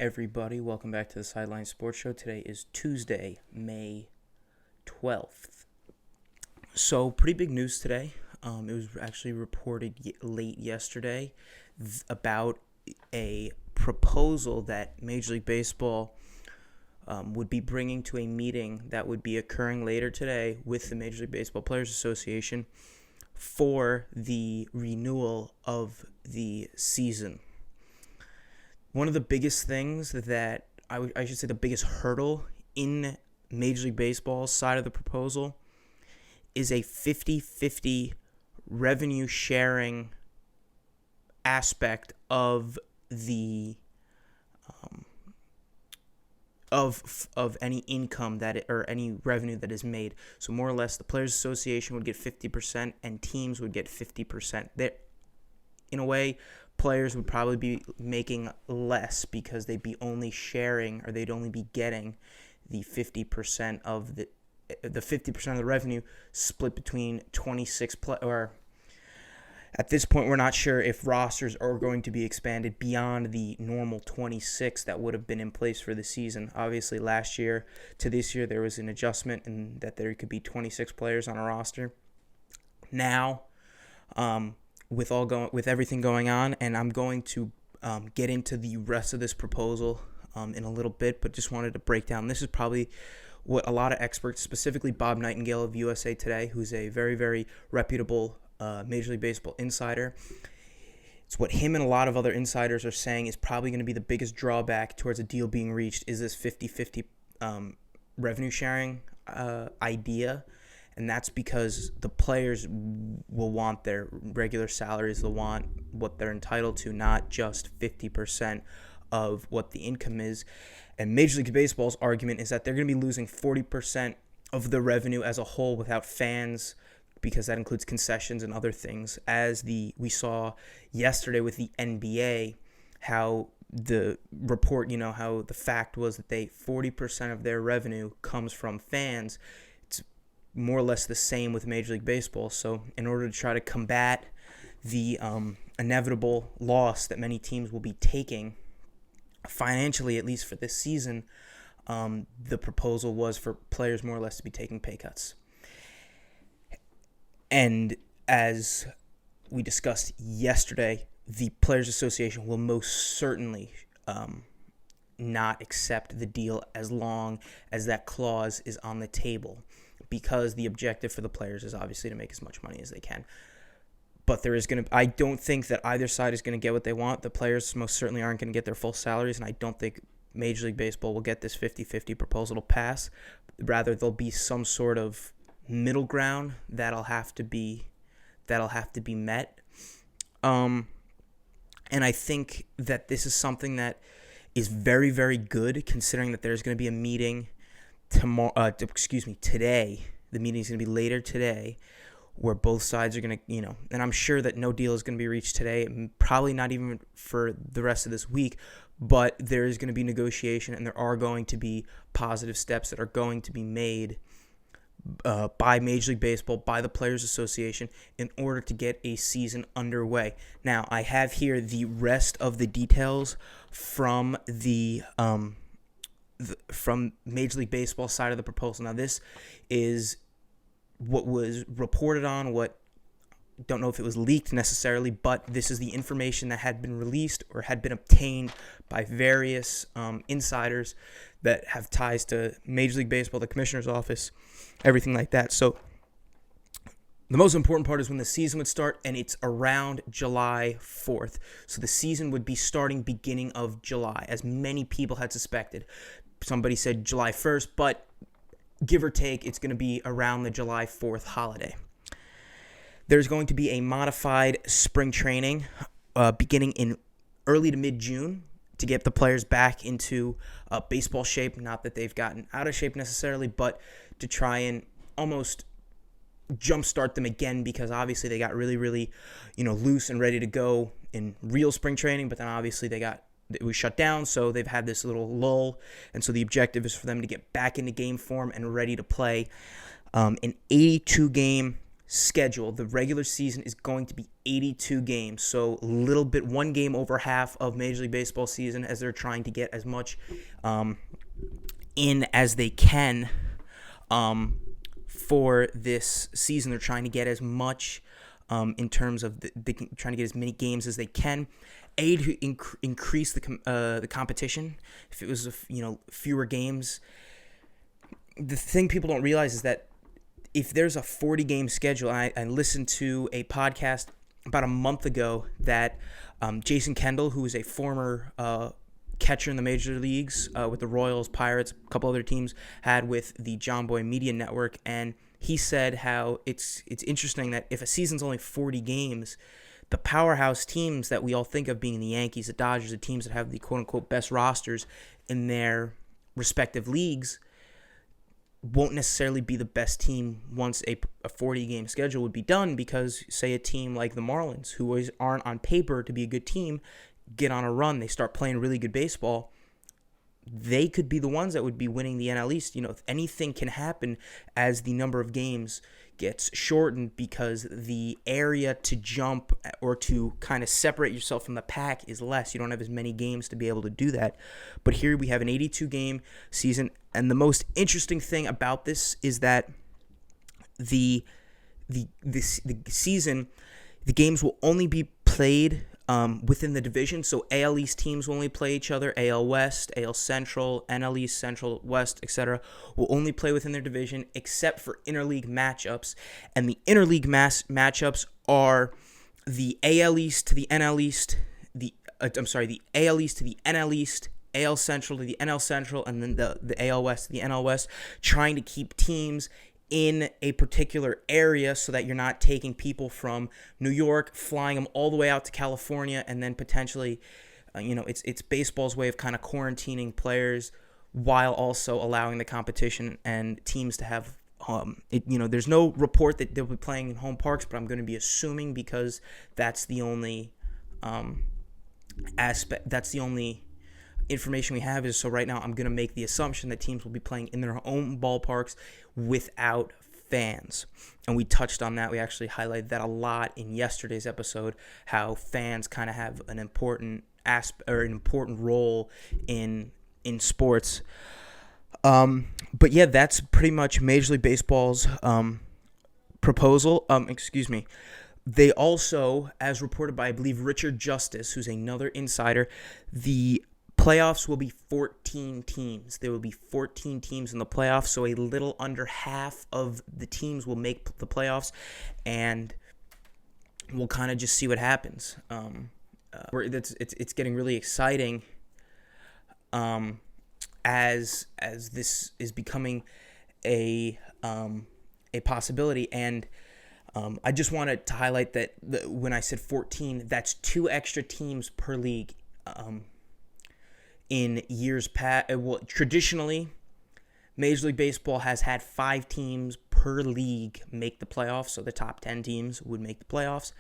everybody? Welcome back to the Sideline Sports Show. Today is Tuesday, May 12th. So, pretty big news today. It was actually reported late yesterday about a proposal that Major League Baseball would be bringing to a meeting that would be occurring later today with the Major League Baseball Players Association for the renewal of the season. One of the biggest things that I should say the biggest hurdle in Major League Baseball's side of the proposal is a 50-50 revenue sharing aspect of the of any income or any revenue that is made. So more or less, the Players Association would get 50% and teams would get 50%. That, in a way, players would probably be making less because they'd be only sharing, or they'd only be getting the 50% of the 50% of the revenue split between 26 or at this point we're not sure if rosters are going to be expanded beyond the normal 26 that would have been in place for the season. Obviously, last year to this year there was an adjustment in that there could be 26 players on a roster. Now, with everything going on, and I'm going to get into the rest of this proposal in a little bit, but just wanted to break down. This is probably what a lot of experts, specifically Bob Nightingale of USA Today, who's a very, very reputable Major League Baseball insider. It's what him and a lot of other insiders are saying is probably going to be the biggest drawback towards a deal being reached, is this 50-50 revenue sharing idea. And that's because the players will want their regular salaries. They'll want what they're entitled to, not just 50% of what the income is. And Major League Baseball's argument is that they're going to be losing 40% of the revenue as a whole without fans, because that includes concessions and other things. As we saw yesterday with the NBA, how the report, how the fact was that 40% of their revenue comes from fans. More or less the same with Major League Baseball. So in order to try to combat the inevitable loss that many teams will be taking financially, at least for this season, the proposal was for players more or less to be taking pay cuts. And as we discussed yesterday, the Players Association will most certainly not accept the deal as long as that clause is on the table, because the objective for the players is obviously to make as much money as they can. But I don't think that either side is going to get what they want. The players most certainly aren't going to get their full salaries, and I don't think Major League Baseball will get this 50-50 proposal to pass. Rather, there'll be some sort of middle ground that'll have to be met. And I think that this is something that is very, very good, considering that there's going to be a meeting today. The meeting is going to be later today, where both sides are going to, and I'm sure that no deal is going to be reached today, probably not even for the rest of this week, but there is going to be negotiation, and there are going to be positive steps that are going to be made by Major League Baseball, by the Players Association, in order to get a season underway. Now, I have here the rest of the details from from Major League Baseball side of the proposal. Now, this is what was reported on, don't know if it was leaked necessarily, but this is the information that had been released or had been obtained by various insiders that have ties to Major League Baseball, the commissioner's office, everything like that. So the most important part is when the season would start, and it's around July 4th. So the season would be starting beginning of July, as many people had suspected. Somebody said July 1st, but give or take, it's going to be around the July 4th holiday. There's going to be a modified spring training beginning in early to mid-June to get the players back into baseball shape. Not that they've gotten out of shape necessarily, but to try and almost jumpstart them again, because obviously they got really, really, loose and ready to go in real spring training, but then obviously it was shut down, so they've had this little lull, and so the objective is for them to get back into game form and ready to play an 82-game schedule, the regular season is going to be 82 games. So one game over half of Major League Baseball season, as they're trying to get as much in as they can for this season. They're trying to get as much in terms of trying to get as many games as they can. To increase the competition. If it was fewer games, the thing people don't realize is that if there's a 40-game schedule, I listened to a podcast about a month ago that Jason Kendall, who is a former catcher in the major leagues with the Royals, Pirates, a couple other teams, had with the John Boy Media Network, and he said how it's interesting that if a season's only 40 games, the powerhouse teams that we all think of being the Yankees, the Dodgers, the teams that have the quote-unquote best rosters in their respective leagues, won't necessarily be the best team once a 40-game schedule would be done, because, say, a team like the Marlins, who aren't on paper to be a good team, get on a run, they start playing really good baseball, they could be the ones that would be winning the NL East. If anything can happen as the number of games gets shortened, because the area to jump or to kind of separate yourself from the pack is less. You don't have as many games to be able to do that. But here we have an 82-game season, and the most interesting thing about this is that the season, the games will only be played within the division. So AL East teams will only play each other. AL West, AL Central, NL East, Central West, etc. will only play within their division, except for interleague matchups. And the interleague matchups are the AL East to the NL East, the AL East to the NL East, AL Central to the NL Central, and then the AL West to the NL West, trying to keep teams in a particular area so that you're not taking people from New York, flying them all the way out to California, and then potentially, it's baseball's way of kind of quarantining players while also allowing the competition and teams to have, there's no report that they'll be playing in home parks, but I'm going to be assuming, because that's the only information we have. So right now I'm going to make the assumption that teams will be playing in their own ballparks without fans. And we touched on that. We actually highlighted that a lot in yesterday's episode, how fans kind of have an important role in sports. But yeah, that's pretty much Major League Baseball's proposal. They also, as reported by, I believe, Richard Justice, who's another insider, the playoffs will be 14 teams. There will be 14 teams in the playoffs, so a little under half of the teams will make the playoffs, and we'll kind of just see what happens. It's getting really exciting as this is becoming a possibility, and I just wanted to highlight that when I said 14, that's 2 extra teams per league. In years past, traditionally, Major League Baseball has had 5 teams per league make the playoffs, so the top 10 teams would make the playoffs.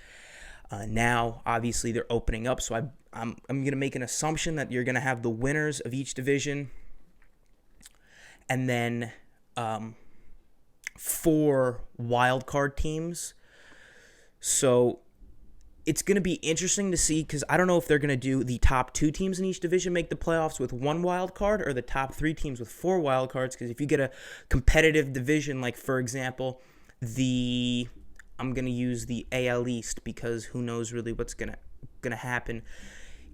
Now, obviously, they're opening up, so I'm going to make an assumption that you're going to have the winners of each division, and then 4 wild card teams. So it's going to be interesting to see, because I don't know if they're going to do the top 2 teams in each division make the playoffs with 1 wild card, or the top 3 teams with 4 wild cards. Because if you get a competitive division, like, for example, I'm going to use the AL East, because who knows really what's going to happen.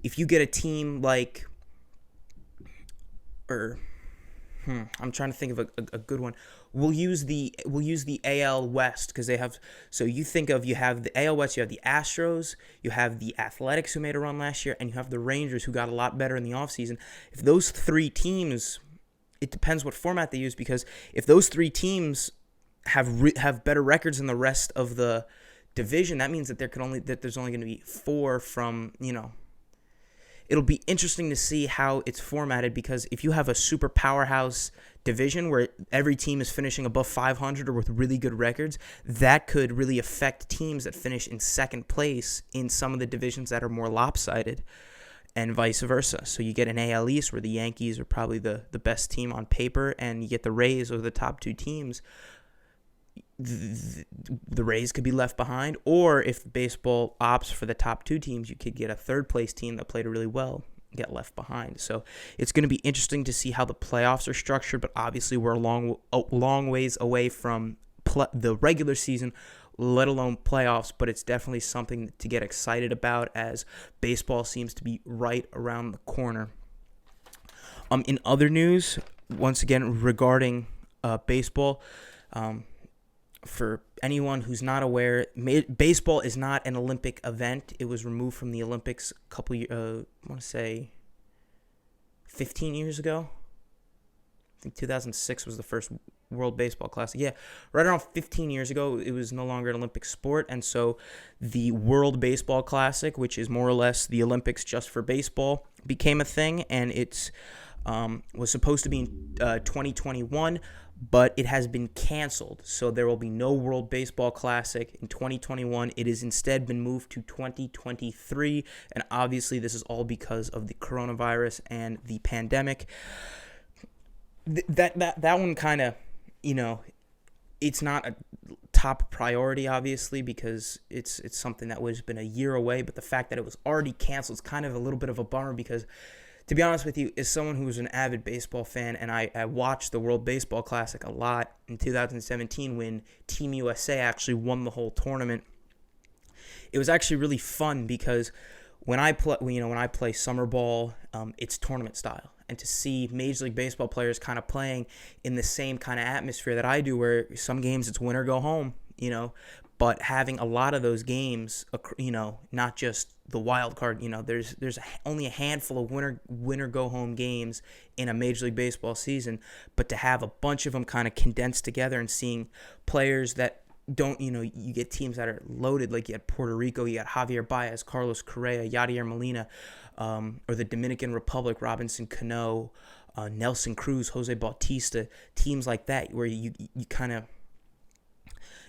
If you get a team like, I'm trying to think of a good one. We'll use the AL West, because they have. So you have the AL West. You have the Astros. You have the Athletics, who made a run last year, and you have the Rangers, who got a lot better in the offseason. If those 3 teams, it depends what format they use, because if those 3 teams have better records than the rest of the division, that means that there's only going to be 4 from. It'll be interesting to see how it's formatted, because if you have a super powerhouse division where every team is finishing above 500 or with really good records, that could really affect teams that finish in second place in some of the divisions that are more lopsided, and vice versa. So you get an AL East where the Yankees are probably the best team on paper, and you get the Rays, or the top 2 teams. the Rays could be left behind, or if baseball opts for the top two teams, you could get a third place team that played really well get left behind. So it's going to be interesting to see how the playoffs are structured, but obviously we're a long ways away from the regular season, let alone playoffs, but it's definitely something to get excited about as baseball seems to be right around the corner. In other news, once again regarding baseball, for anyone who's not aware, baseball is not an Olympic event. It was removed from the Olympics a couple years, I want to say 15 years ago. I think 2006 was the first World Baseball Classic. Yeah, right around 15 years ago, it was no longer an Olympic sport. And so the World Baseball Classic, which is more or less the Olympics just for baseball, became a thing. And it's was supposed to be in 2021, but it has been canceled. So there will be no World Baseball Classic in 2021. It has instead been moved to 2023. And obviously this is all because of the coronavirus and the pandemic. That one kind of, it's not a top priority, obviously, because it's something that was been a year away. But the fact that it was already canceled is kind of a little bit of a bummer because, to be honest with you, as someone who was an avid baseball fan, and I watched the World Baseball Classic a lot in 2017 when Team USA actually won the whole tournament. It was actually really fun because when I play summer ball, it's tournament style, and to see Major League Baseball players kind of playing in the same kind of atmosphere that I do, where some games it's win or go home, but having a lot of those games, not just the wild card, there's only a handful of winner go home games in a Major League Baseball season, but to have a bunch of them kind of condensed together and seeing players that don't, you get teams that are loaded, like you had Puerto Rico, you got Javier Baez, Carlos Correa, Yadier Molina, or the Dominican Republic, Robinson Cano, Nelson Cruz, Jose Bautista, teams like that, where you kind of,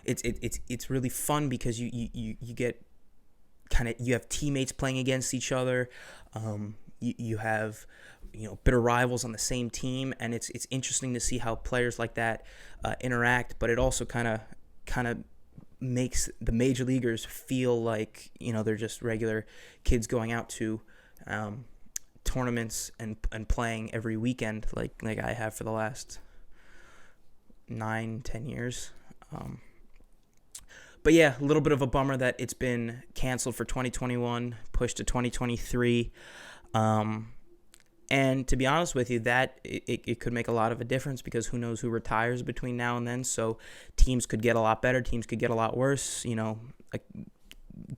it's really fun because you get kind of, you have teammates playing against each other, you have bitter rivals on the same team, and it's interesting to see how players like that interact, but it also kind of makes the major leaguers feel like they're just regular kids going out to tournaments and playing every weekend like I have for the last 9-10 years. But yeah, a little bit of a bummer that it's been canceled for 2021, pushed to 2023. And to be honest with you, that it could make a lot of a difference because who knows who retires between now and then. So teams could get a lot better. Teams could get a lot worse. A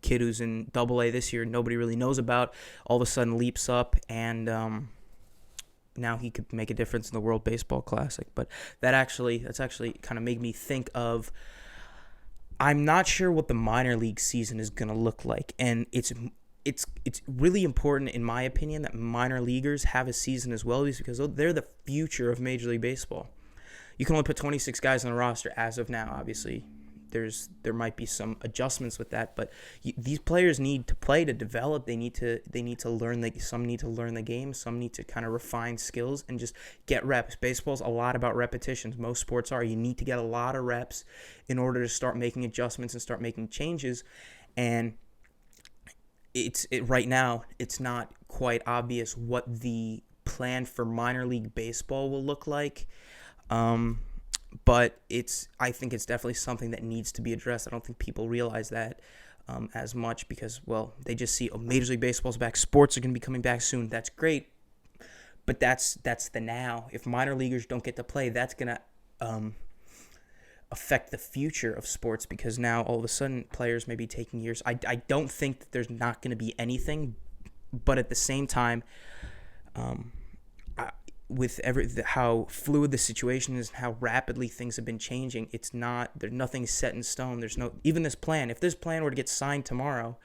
kid who's in AA this year, nobody really knows about, all of a sudden leaps up and now he could make a difference in the World Baseball Classic. But that's actually kind of made me think of, I'm not sure what the minor league season is going to look like. And it's really important, in my opinion, that minor leaguers have a season as well, because they're the future of Major League Baseball. You can only put 26 guys on the roster as of now. Obviously, there might be some adjustments with that, but these players need to play to develop. They need to learn. Some need to learn the game. Some need to kind of refine skills and just get reps. Baseball's a lot about repetitions. Most sports are. You need to get a lot of reps in order to start making adjustments and start making changes. And right now, it's not quite obvious what the plan for minor league baseball will look like. But I think it's definitely something that needs to be addressed. I don't think people realize that as much because, well, they just see, Major League Baseball's back. Sports are going to be coming back soon. That's great. But that's the now. If minor leaguers don't get to play, that's going to affect the future of sports because now all of a sudden players may be taking years. I don't think that there's not going to be anything, but at the same time, with how fluid the situation is and how rapidly things have been changing, nothing's set in stone. There's no, even this plan, if this plan were to get signed tomorrow,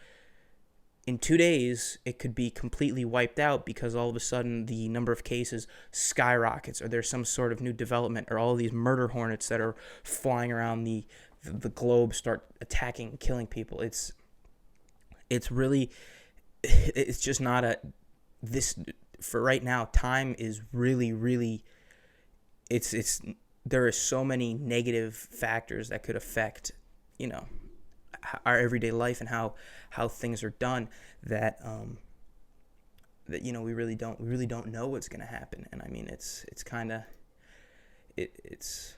in 2 days, it could be completely wiped out because all of a sudden the number of cases skyrockets, or there's some sort of new development, or all of these murder hornets that are flying around the globe start attacking and killing people. It's just not for right now. Time is really, really, it's there are so many negative factors that could affect, you know, our everyday life and how things are done that that we really don't know what's going to happen. And I mean, it's kind of it's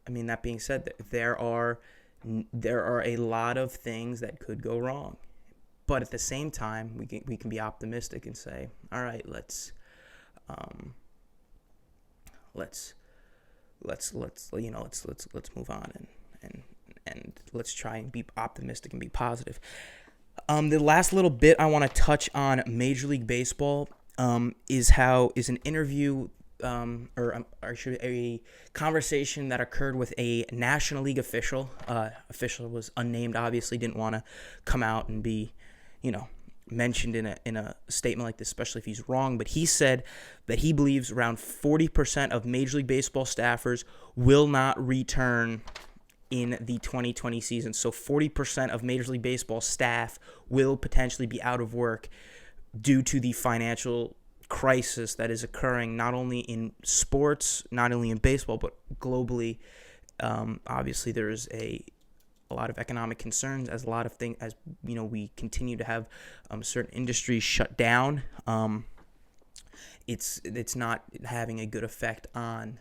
I mean, that being said, there are a lot of things that could go wrong, but at the same time, we can be optimistic and say, all right, let's move on and let's try and be optimistic and be positive. The last little bit I want to touch on Major League Baseball is an interview or a conversation that occurred with a National League official. Official was unnamed, obviously didn't want to come out and be, mentioned in a statement like this, especially if he's wrong. But he said that he believes around 40% of Major League Baseball staffers will not return in the 2020 season. So 40% of Major League Baseball staff will potentially be out of work due to the financial crisis that is occurring not only in sports, not only in baseball, but globally. Obviously, there's a lot of economic concerns as we continue to have certain industries shut down. It's not having a good effect on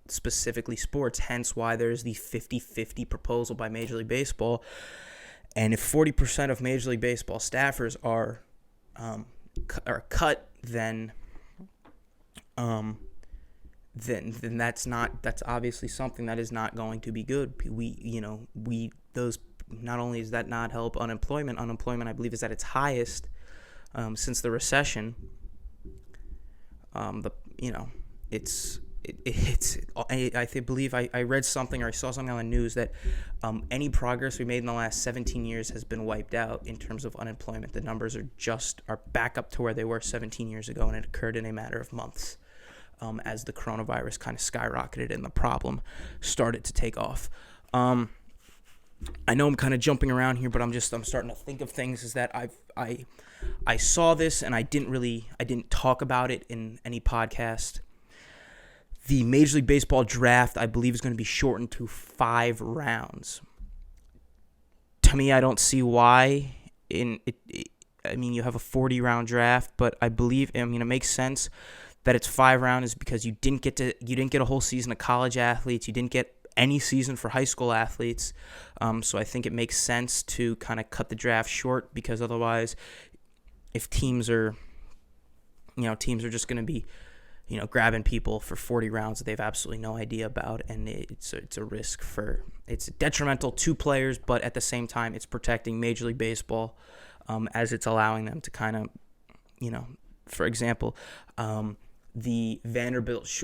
specifically sports, hence why there's the 50-50 proposal by Major League Baseball. And if 40% of Major League Baseball staffers are cut, then that's obviously something that is not going to be good. Those not only does that not help unemployment I believe is at its highest since the recession. I read something or I saw something on the news that any progress we made in the last 17 years has been wiped out in terms of unemployment. The numbers are back up to where they were 17 years ago, and it occurred in a matter of months as the coronavirus kind of skyrocketed and the problem started to take off. I know I'm kind of jumping around here, but I'm starting to think of things. Is that I saw this and I didn't talk about it in any podcast. The Major League Baseball draft, I believe, is going to be shortened to 5 rounds. To me, I don't see why. You have a 40-round draft, but I believe it makes sense that it's 5 rounds because you didn't get a whole season of college athletes, you didn't get any season for high school athletes. So I think it makes sense to kind of cut the draft short, because otherwise, if teams are just going to be grabbing people for 40 rounds that they've absolutely no idea about, and it's a risk it's detrimental to players, but at the same time, it's protecting Major League Baseball as it's allowing them to kind of, for example, the Vanderbilt,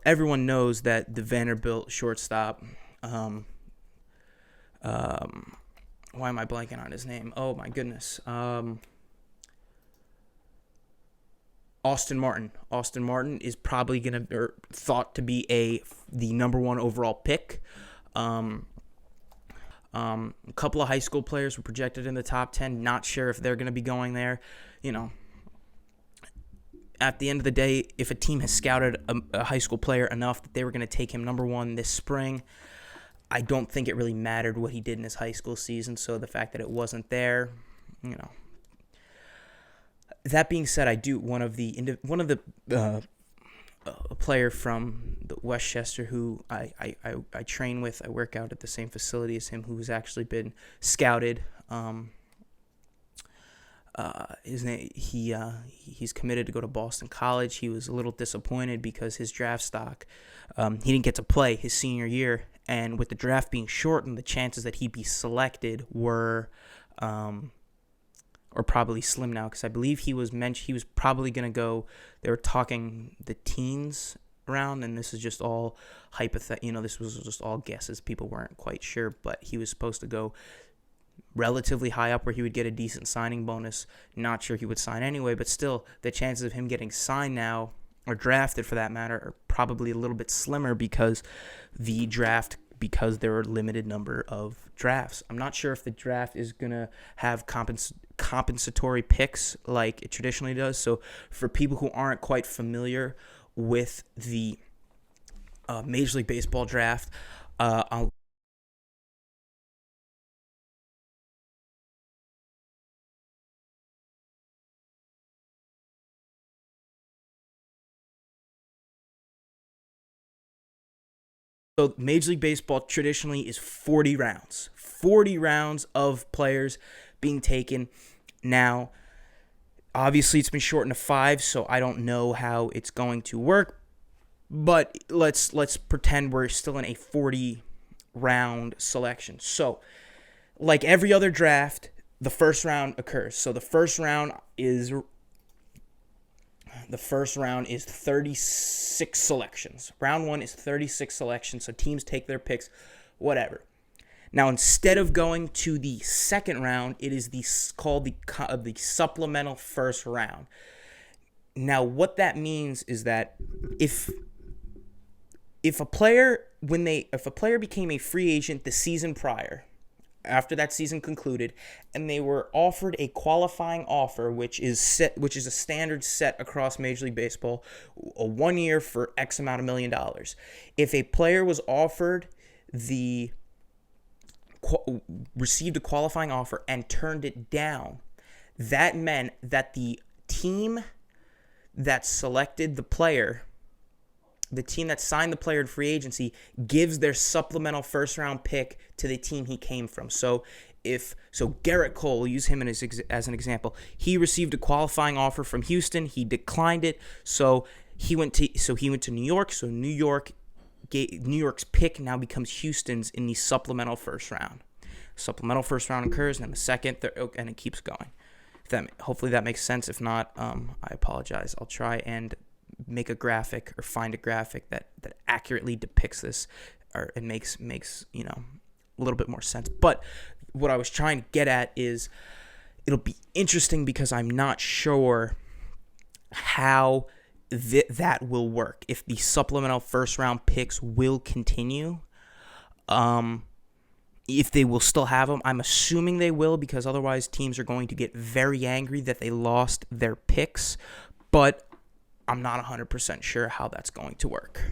everyone knows that the Vanderbilt shortstop, why am I blanking on his name? Oh my goodness. Austin Martin. Austin Martin is probably thought to be the number 1 overall pick. A couple of high school players were projected in the top 10. Not sure if they're going to be going there. At the end of the day, if a team has scouted a high school player enough that they were going to take him number 1 this spring, I don't think it really mattered what he did in his high school season. So the fact that it wasn't there, That being said, I do one of the a player from the Westchester who I train with. I work out at the same facility as him, who's actually been scouted. His name he's committed to go to Boston College. He was a little disappointed because his draft stock, he didn't get to play his senior year, and with the draft being shortened, the chances that he'd be selected were or probably slim now, because I believe he was probably going to go. They were talking the teens round, and this is just all hypothetical. This was just all guesses. People weren't quite sure, but he was supposed to go relatively high up where he would get a decent signing bonus. Not sure he would sign anyway, but still, the chances of him getting signed now, or drafted for that matter, are probably a little bit slimmer because there are a limited number of drafts. I'm not sure if the draft is going to have compensatory picks like it traditionally does. So for people who aren't quite familiar with the Major League Baseball draft. I'll So Major League Baseball traditionally is 40 rounds. 40 rounds of players being taken. Now, obviously it's been shortened to 5, so I don't know how it's going to work, but let's pretend we're still in a 40 round selection. So, like every other draft, the first round occurs. So the first round is 36 selections. Round 1 is 36 selections, so teams take their picks, whatever. Now, instead of going to the second round, it is called the supplemental first round. Now, what that means is that if a player became a free agent the season prior, after that season concluded, and they were offered a qualifying offer, which is a standard set across Major League Baseball, a 1 year for X amount of $1 million. If a player was offered received a qualifying offer and turned it down, that meant that the team that selected the player, the team that signed the player in free agency, gives their supplemental first round pick to the team he came from. So Garrett Cole, use him as an example. He received a qualifying offer from Houston. He declined it. So he went to New York. So New York's pick now becomes Houston's in the supplemental first round. Supplemental first round occurs, and then the second, third, and it keeps going. Hopefully that makes sense. If not, I apologize. I'll try and make a graphic or find a graphic that accurately depicts this, and makes a little bit more sense. But what I was trying to get at is it'll be interesting because I'm not sure how that will work, if the supplemental first round picks will continue, if they will still have them. I'm assuming they will, because otherwise teams are going to get very angry that they lost their picks, but I'm not 100% sure how that's going to work.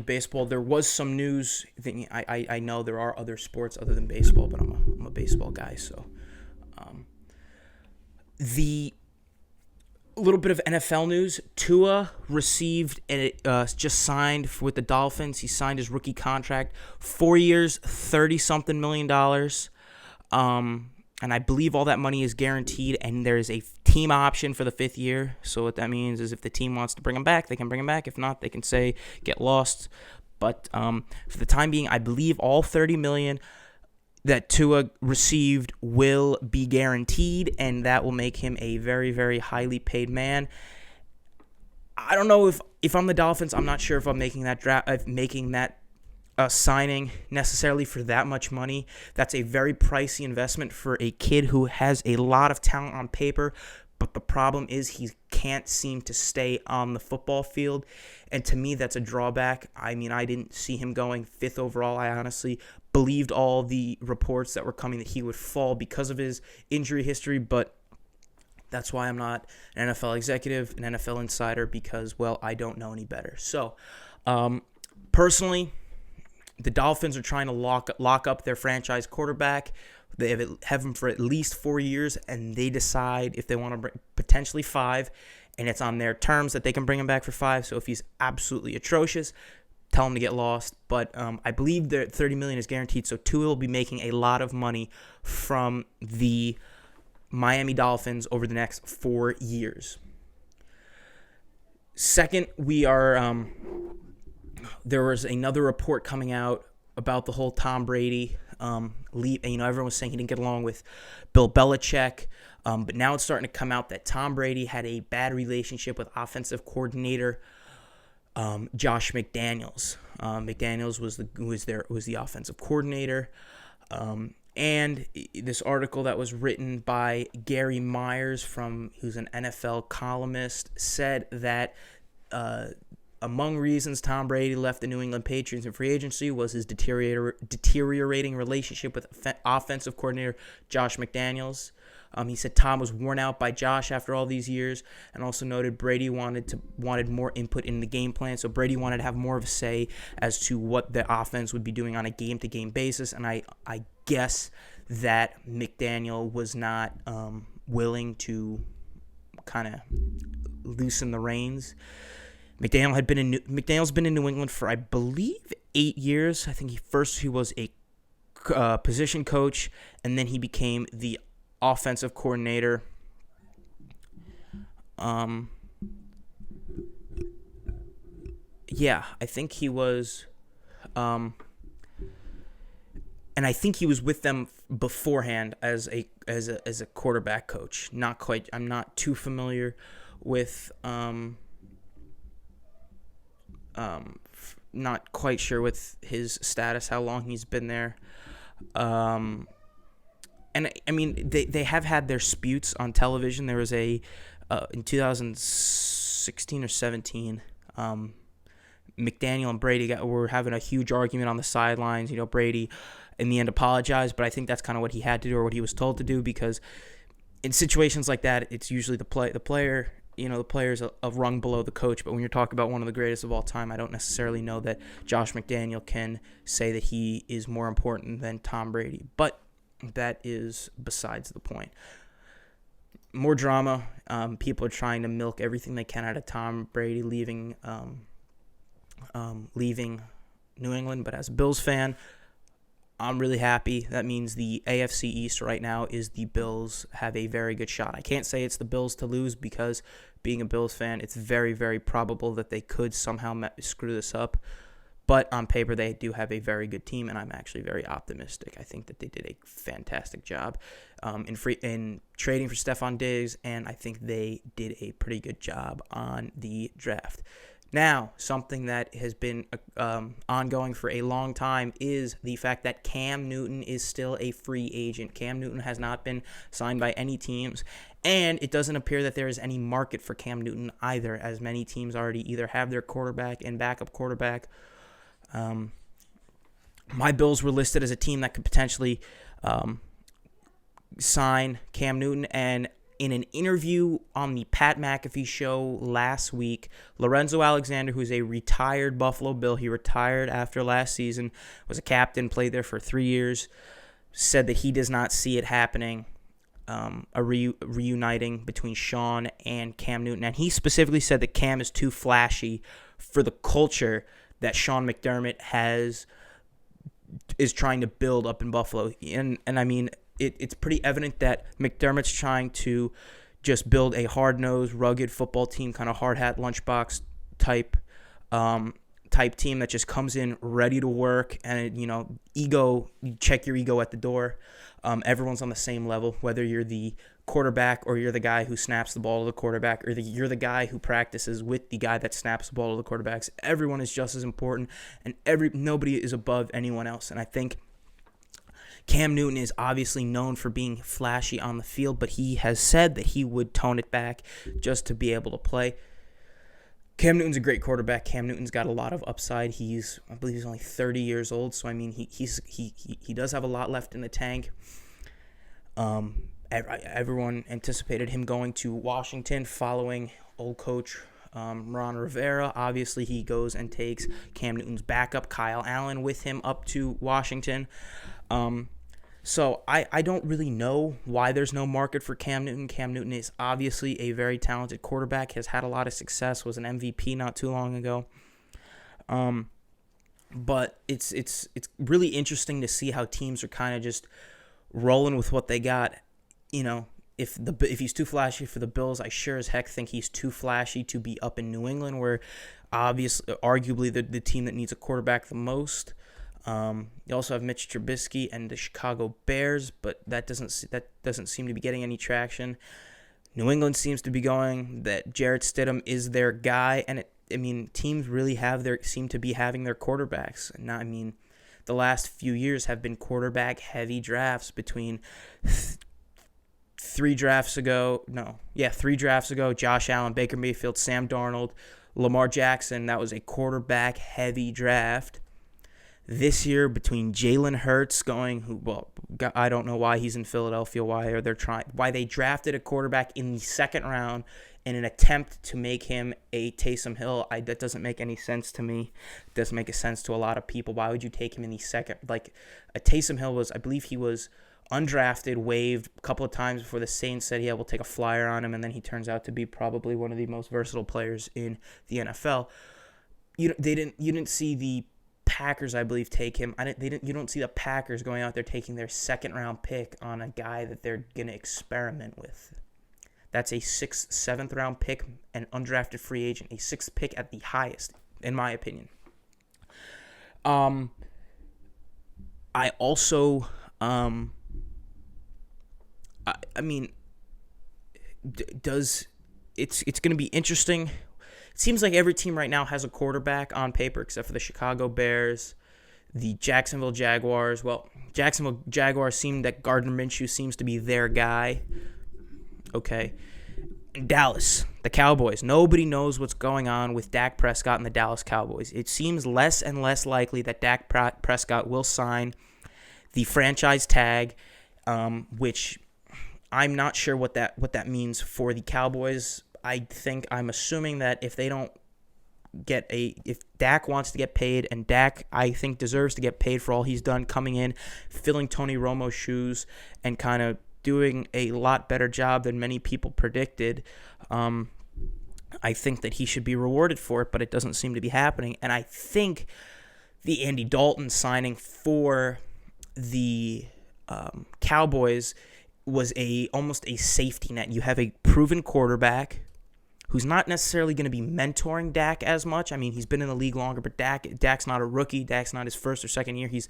Baseball, there was some news. I know there are other sports other than baseball, but I'm a baseball guy, so the little bit of NFL news. Tua received just signed with the Dolphins. He signed his rookie contract, 4 years, $30-something million. And I believe all that money is guaranteed, and there's a team option for the 5th year. So what that means is if the team wants to bring him back, they can bring him back. If not, they can say get lost. But for the time being, I believe all $30 million that Tua received will be guaranteed, and that will make him a very, very highly paid man. I don't know if I'm the Dolphins. I'm not sure if I'm making that signing necessarily for that much money. That's a very pricey investment for a kid who has a lot of talent on paper, but the problem is he can't seem to stay on the football field, and to me that's a drawback. I mean, I didn't see him going 5th overall. I honestly believed all the reports that were coming that he would fall because of his injury history, but that's why I'm not an NFL executive, an NFL insider, because, well, I don't know any better. So, personally, the Dolphins are trying to lock up their franchise quarterback. They have him for at least 4 years, and they decide if they want to bring potentially 5, and it's on their terms that they can bring him back for 5. So if he's absolutely atrocious, tell him to get lost. But I believe that $30 million is guaranteed, so Tua will be making a lot of money from the Miami Dolphins over the next 4 years. Second, there was another report coming out about the whole Tom Brady everyone was saying he didn't get along with Bill Belichick, but now it's starting to come out that Tom Brady had a bad relationship with offensive coordinator Josh McDaniels. McDaniels was the offensive coordinator, and this article that was written by Gary Myers, who's an NFL columnist, said that Among reasons Tom Brady left the New England Patriots in free agency was his deteriorating relationship with offensive coordinator Josh McDaniels. He said Tom was worn out by Josh after all these years, and also noted Brady wanted more input in the game plan. So Brady wanted to have more of a say as to what the offense would be doing on a game-to-game basis. And I guess that McDaniel was not willing to kind of loosen the reins. McDaniel's been in New England for, I believe, 8 years. I think he was a position coach, and then he became the offensive coordinator. I think he was, and I think he was with them beforehand as a quarterback coach. Not quite. I'm not too familiar with. Not quite sure with his status, how long he's been there. And I mean, they have had their disputes on television. There was in 2016 or 17, McDaniel and Brady were having a huge argument on the sidelines. Brady in the end apologized, but I think that's kind of what he had to do, or what he was told to do, because in situations like that, it's usually the player. The player's a rung below the coach, but when you're talking about one of the greatest of all time, I don't necessarily know that Josh McDaniel can say that he is more important than Tom Brady. But that is besides the point. More drama. People are trying to milk everything they can out of Tom Brady leaving New England. But as a Bills fan, I'm really happy. That means the AFC East right now is the Bills have a very good shot. I can't say it's the Bills to lose, because being a Bills fan, it's very, very probable that they could somehow screw this up. But on paper, they do have a very good team, and I'm actually very optimistic. I think that they did a fantastic job in trading for Stephon Diggs, and I think they did a pretty good job on the draft. Now, something that has been ongoing for a long time is the fact that Cam Newton is still a free agent. Cam Newton has not been signed by any teams, and it doesn't appear that there is any market for Cam Newton either, as many teams already either have their quarterback and backup quarterback. My Bills were listed as a team that could potentially sign Cam Newton, and in an interview on the Pat McAfee show last week, Lorenzo Alexander, who's a retired Buffalo Bill, he retired after last season, was a captain, played there for 3 years, said that he does not see it happening, reuniting between Sean and Cam Newton. And he specifically said that Cam is too flashy for the culture that Sean McDermott is trying to build up in Buffalo. And I mean, it's pretty evident that McDermott's trying to just build a hard-nosed, rugged football team, kind of hard hat, lunchbox type team that just comes in ready to work, and you check your ego at the door. Everyone's on the same level, whether you're the quarterback or you're the guy who snaps the ball to the quarterback, or you're the guy who practices with the guy that snaps the ball to the quarterbacks. Everyone is just as important, and nobody is above anyone else. And I think Cam Newton is obviously known for being flashy on the field, but he has said that he would tone it back just to be able to play. Cam Newton's a great quarterback. Cam Newton's got a lot of upside. I believe he's only 30 years old, so I mean he does have a lot left in the tank. Everyone anticipated him going to Washington following old coach Ron Rivera. Obviously, he goes and takes Cam Newton's backup, Kyle Allen, with him up to Washington. So I don't really know why there's no market for Cam Newton. Cam Newton is obviously a very talented quarterback, has had a lot of success, was an MVP not too long ago. But it's really interesting to see how teams are kind of just rolling with what they got. If he's too flashy for the Bills, I sure as heck think he's too flashy to be up in New England, where arguably the team that needs a quarterback the most. You also have Mitch Trubisky and the Chicago Bears, but that doesn't seem to be getting any traction. New England seems to be going that Jarrett Stidham is their guy, and teams really seem to be having their quarterbacks. And the last few years have been quarterback heavy drafts. Between 3 drafts ago, Josh Allen, Baker Mayfield, Sam Darnold, Lamar Jackson, that was a quarterback-heavy draft. This year, between Jalen Hurts I don't know why he's in Philadelphia, why they drafted a quarterback in the second round in an attempt to make him a Taysom Hill. That doesn't make any sense to me. It doesn't make a sense to a lot of people. Why would you take him in the second? Like, a Taysom Hill I believe he was undrafted, waived a couple of times before the Saints said, yeah, we'll take a flyer on him, and then he turns out to be probably one of the most versatile players in the NFL. You didn't see the Packers, I believe, take him. You don't see the Packers going out there taking their second round pick on a guy that they're gonna experiment with. That's a 6th, 7th round pick, an undrafted free agent, a 6th pick at the highest, in my opinion. I also, it's going to be interesting. It seems like every team right now has a quarterback on paper, except for the Chicago Bears, the Jacksonville Jaguars. Well, Jacksonville Jaguars seem that Gardner Minshew seems to be their guy. Okay. And Dallas, the Cowboys. Nobody knows what's going on with Dak Prescott and the Dallas Cowboys. It seems less and less likely that Dak Prescott will sign the franchise tag, which I'm not sure what that means for the Cowboys. I'm assuming that if Dak wants to get paid, and Dak, I think, deserves to get paid for all he's done coming in, filling Tony Romo's shoes, and kind of doing a lot better job than many people predicted. I think that he should be rewarded for it, but it doesn't seem to be happening. And I think the Andy Dalton signing for the Cowboys was almost a safety net. You have a proven quarterback who's not necessarily going to be mentoring Dak as much. I mean, he's been in the league longer, but Dak's not a rookie. Dak's not his first or second year. He's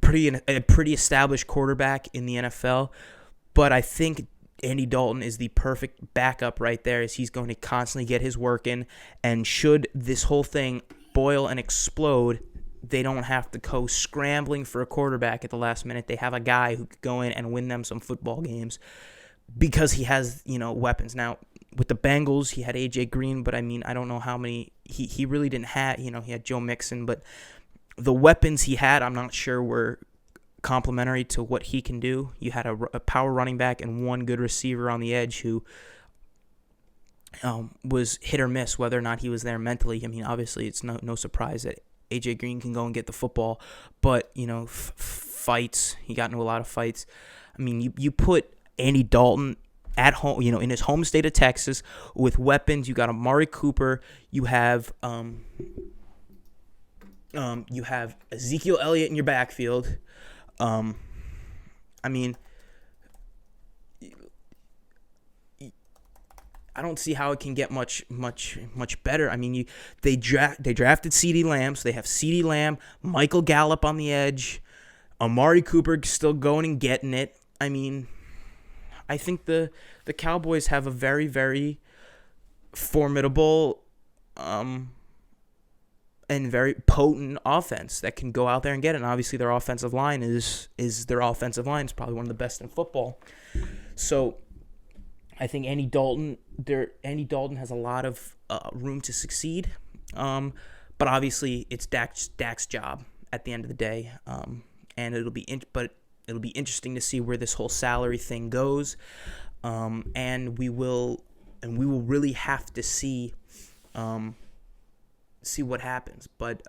a pretty established quarterback in the NFL. But I think Andy Dalton is the perfect backup right there, as he's going to constantly get his work in. And should this whole thing boil and explode, they don't have to go scrambling for a quarterback at the last minute. They have a guy who could go in and win them some football games because he has, weapons. Now, with the Bengals, he had A.J. Green, but I don't know how many he really didn't have. He had Joe Mixon, but the weapons he had, I'm not sure were complementary to what he can do. You had a power running back and one good receiver on the edge who was hit or miss whether or not he was there mentally. I mean, obviously, it's no surprise that A.J. Green can go and get the football, but, fights, he got into a lot of fights. I mean, you put Andy Dalton at home, in his home state of Texas with weapons. You got Amari Cooper. You have Ezekiel Elliott in your backfield. I don't see how it can get much better. I mean, they drafted CeeDee Lamb, so they have CeeDee Lamb, Michael Gallup on the edge, Amari Cooper still going and getting it. I mean, I think the Cowboys have a very, very formidable and very potent offense that can go out there and get it. And obviously, their offensive line is probably one of the best in football. So I think Andy Dalton has a lot of room to succeed. But obviously, it's Dak's job at the end of the day. And it'll be interesting to see where this whole salary thing goes. And we will really have to see what happens. But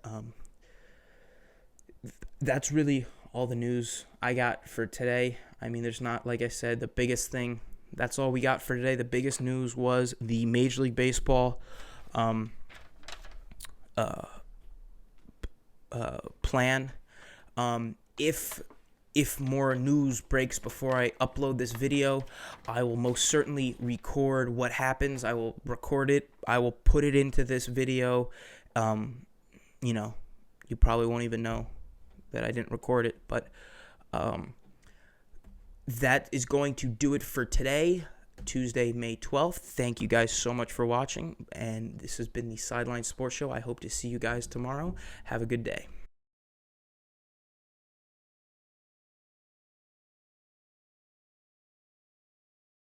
that's really all the news I got for today. I mean, there's not, like I said, the biggest thing. That's all we got for today. The biggest news was the Major League Baseball plan. If more news breaks before I upload this video, I will most certainly record what happens. I will record it. I will put it into this video. You probably won't even know that I didn't record it, but that is going to do it for today, Tuesday, May 12th. Thank you guys so much for watching, and this has been the Sideline Sports Show. I hope to see you guys tomorrow. Have a good day.